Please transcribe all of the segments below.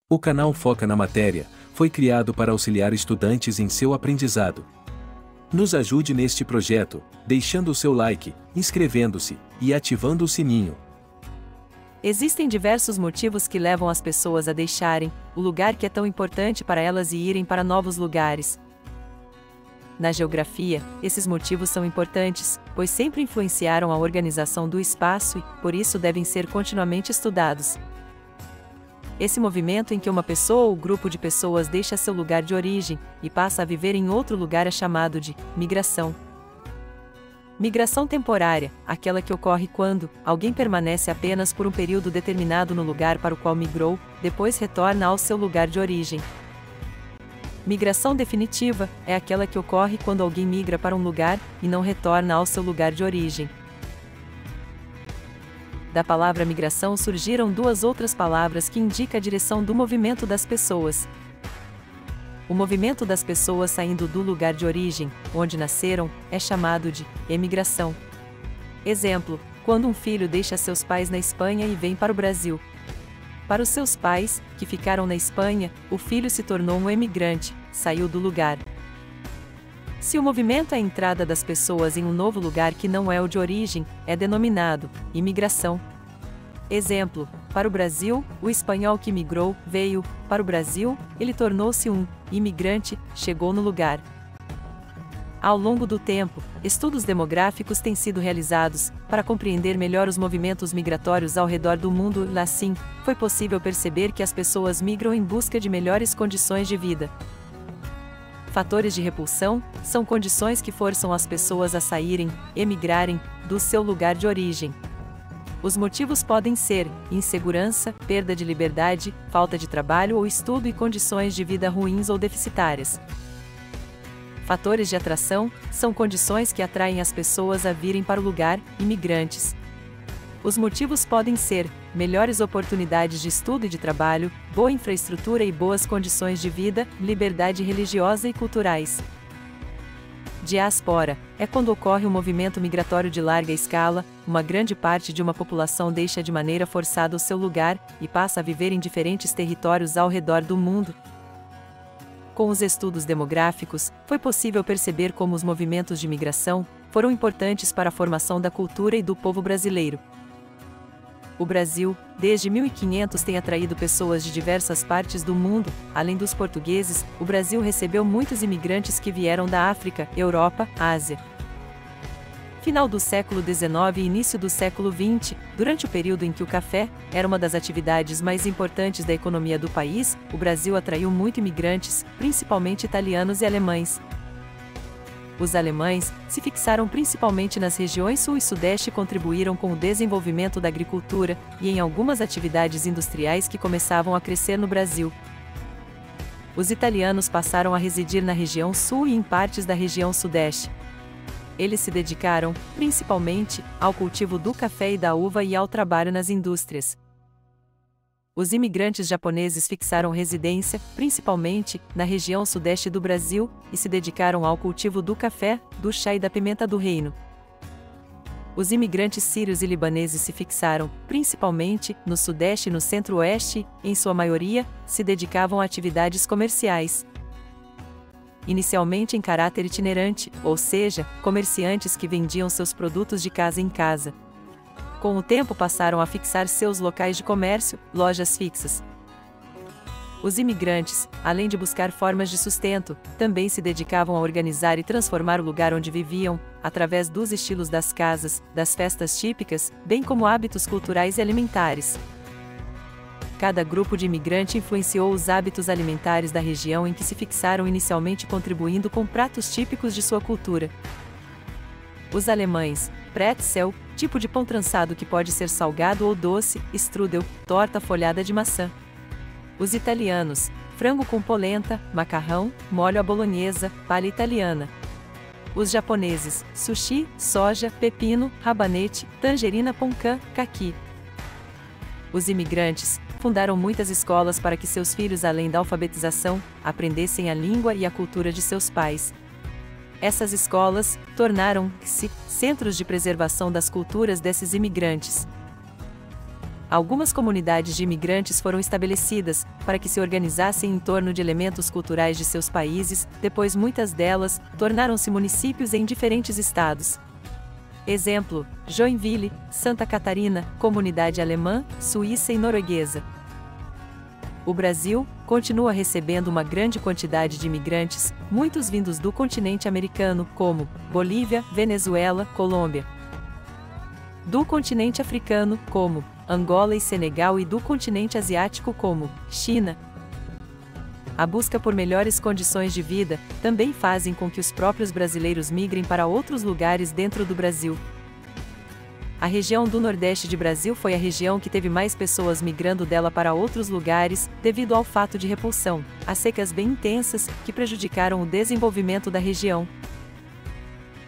O canal Foca na Matéria foi criado para auxiliar estudantes em seu aprendizado. Nos ajude neste projeto, deixando o seu like, inscrevendo-se e ativando o sininho. Existem diversos motivos que levam as pessoas a deixarem o lugar que é tão importante para elas e irem para novos lugares. Na geografia, esses motivos são importantes, pois sempre influenciaram a organização do espaço e, por isso, devem ser continuamente estudados. Esse movimento em que uma pessoa ou grupo de pessoas deixa seu lugar de origem e passa a viver em outro lugar é chamado de migração. Migração temporária, aquela que ocorre quando alguém permanece apenas por um período determinado no lugar para o qual migrou, depois retorna ao seu lugar de origem. Migração definitiva é aquela que ocorre quando alguém migra para um lugar e não retorna ao seu lugar de origem. Da palavra migração surgiram duas outras palavras que indicam a direção do movimento das pessoas. O movimento das pessoas saindo do lugar de origem, onde nasceram, é chamado de emigração. Exemplo: quando um filho deixa seus pais na Espanha e vem para o Brasil. Para os seus pais, que ficaram na Espanha, o filho se tornou um emigrante, saiu do lugar. Se o movimento é a entrada das pessoas em um novo lugar que não é o de origem, é denominado imigração. Exemplo: para o Brasil, o espanhol que migrou, veio para o Brasil, ele tornou-se um imigrante, chegou no lugar. Ao longo do tempo, estudos demográficos têm sido realizados para compreender melhor os movimentos migratórios ao redor do mundo. Assim, foi possível perceber que as pessoas migram em busca de melhores condições de vida. Fatores de repulsão são condições que forçam as pessoas a saírem, emigrarem, do seu lugar de origem. Os motivos podem ser insegurança, perda de liberdade, falta de trabalho ou estudo e condições de vida ruins ou deficitárias. Fatores de atração são condições que atraem as pessoas a virem para o lugar, imigrantes. Os motivos podem ser melhores oportunidades de estudo e de trabalho, boa infraestrutura e boas condições de vida, liberdade religiosa e culturais. Diáspora é quando ocorre um movimento migratório de larga escala, uma grande parte de uma população deixa de maneira forçada o seu lugar e passa a viver em diferentes territórios ao redor do mundo. Com os estudos demográficos, foi possível perceber como os movimentos de migração foram importantes para a formação da cultura e do povo brasileiro. O Brasil, desde 1500, tem atraído pessoas de diversas partes do mundo. Além dos portugueses, o Brasil recebeu muitos imigrantes que vieram da África, Europa, Ásia. Final do século XIX e início do século XX, durante o período em que o café era uma das atividades mais importantes da economia do país, o Brasil atraiu muito imigrantes, principalmente italianos e alemães. Os alemães se fixaram principalmente nas regiões sul e sudeste e contribuíram com o desenvolvimento da agricultura e em algumas atividades industriais que começavam a crescer no Brasil. Os italianos passaram a residir na região sul e em partes da região sudeste. Eles se dedicaram, principalmente, ao cultivo do café e da uva e ao trabalho nas indústrias. Os imigrantes japoneses fixaram residência, principalmente, na região sudeste do Brasil, e se dedicaram ao cultivo do café, do chá e da pimenta do reino. Os imigrantes sírios e libaneses se fixaram, principalmente, no sudeste e no centro-oeste, e, em sua maioria, se dedicavam a atividades comerciais. Inicialmente em caráter itinerante, ou seja, comerciantes que vendiam seus produtos de casa em casa. Com o tempo passaram a fixar seus locais de comércio, lojas fixas. Os imigrantes, além de buscar formas de sustento, também se dedicavam a organizar e transformar o lugar onde viviam, através dos estilos das casas, das festas típicas, bem como hábitos culturais e alimentares. Cada grupo de imigrante influenciou os hábitos alimentares da região em que se fixaram inicialmente, contribuindo com pratos típicos de sua cultura. Os alemães, pretzel, tipo de pão trançado que pode ser salgado ou doce, strudel, torta folhada de maçã. Os italianos, frango com polenta, macarrão, molho à bolonhesa, palha italiana. Os japoneses, sushi, soja, pepino, rabanete, tangerina poncan, caqui. Os imigrantes fundaram muitas escolas para que seus filhos, além da alfabetização, aprendessem a língua e a cultura de seus pais. Essas escolas tornaram-se centros de preservação das culturas desses imigrantes. Algumas comunidades de imigrantes foram estabelecidas, para que se organizassem em torno de elementos culturais de seus países, depois muitas delas tornaram-se municípios em diferentes estados. Exemplo: Joinville, Santa Catarina, comunidade alemã, suíça e norueguesa. O Brasil continua recebendo uma grande quantidade de imigrantes, muitos vindos do continente americano, como Bolívia, Venezuela, Colômbia. Do continente africano, como Angola e Senegal, e do continente asiático, como China. A busca por melhores condições de vida também fazem com que os próprios brasileiros migrem para outros lugares dentro do Brasil. A região do Nordeste de Brasil foi a região que teve mais pessoas migrando dela para outros lugares, devido ao fato de repulsão, as secas bem intensas, que prejudicaram o desenvolvimento da região.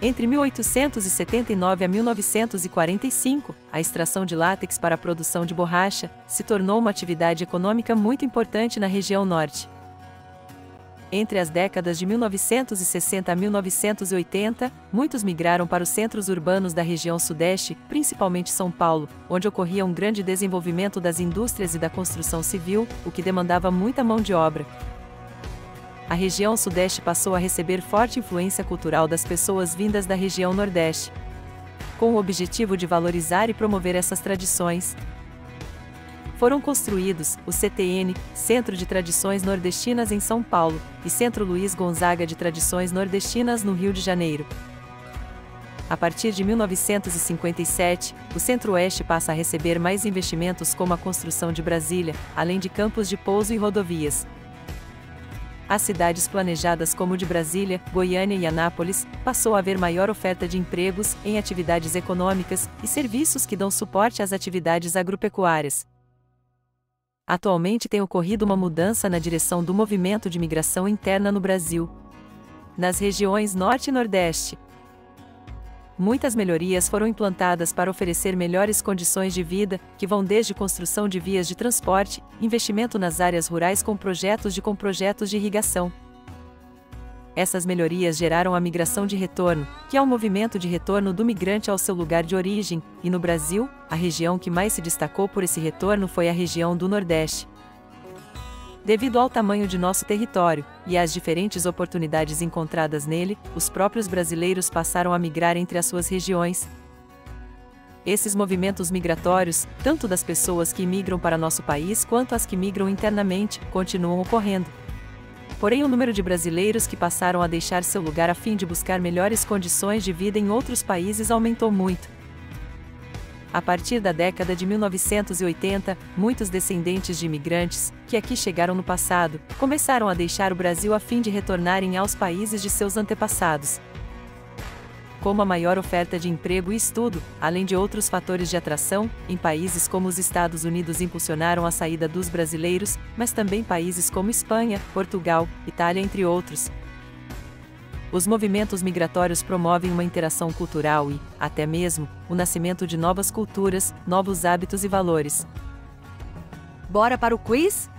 Entre 1879 a 1945, a extração de látex para a produção de borracha se tornou uma atividade econômica muito importante na região norte. Entre as décadas de 1960 a 1980, muitos migraram para os centros urbanos da região sudeste, principalmente São Paulo, onde ocorria um grande desenvolvimento das indústrias e da construção civil, o que demandava muita mão de obra. A região sudeste passou a receber forte influência cultural das pessoas vindas da região nordeste, com o objetivo de valorizar e promover essas tradições. Foram construídos o CTN, Centro de Tradições Nordestinas em São Paulo, e Centro Luiz Gonzaga de Tradições Nordestinas no Rio de Janeiro. A partir de 1957, o Centro-Oeste passa a receber mais investimentos, como a construção de Brasília, além de campos de pouso e rodovias. As cidades planejadas como de Brasília, Goiânia e Anápolis, passou a haver maior oferta de empregos em atividades econômicas e serviços que dão suporte às atividades agropecuárias. Atualmente tem ocorrido uma mudança na direção do movimento de migração interna no Brasil. Nas regiões Norte e Nordeste, muitas melhorias foram implantadas para oferecer melhores condições de vida, que vão desde construção de vias de transporte, investimento nas áreas rurais com projetos de irrigação. Essas melhorias geraram a migração de retorno, que é o movimento de retorno do migrante ao seu lugar de origem, e no Brasil, a região que mais se destacou por esse retorno foi a região do Nordeste. Devido ao tamanho de nosso território, e às diferentes oportunidades encontradas nele, os próprios brasileiros passaram a migrar entre as suas regiões. Esses movimentos migratórios, tanto das pessoas que migram para nosso país quanto as que migram internamente, continuam ocorrendo. Porém, o número de brasileiros que passaram a deixar seu lugar a fim de buscar melhores condições de vida em outros países aumentou muito. A partir da década de 1980, muitos descendentes de imigrantes, que aqui chegaram no passado, começaram a deixar o Brasil a fim de retornarem aos países de seus antepassados. Como a maior oferta de emprego e estudo, além de outros fatores de atração, em países como os Estados Unidos impulsionaram a saída dos brasileiros, mas também países como Espanha, Portugal, Itália, entre outros. Os movimentos migratórios promovem uma interação cultural e, até mesmo, o nascimento de novas culturas, novos hábitos e valores. Bora para o quiz?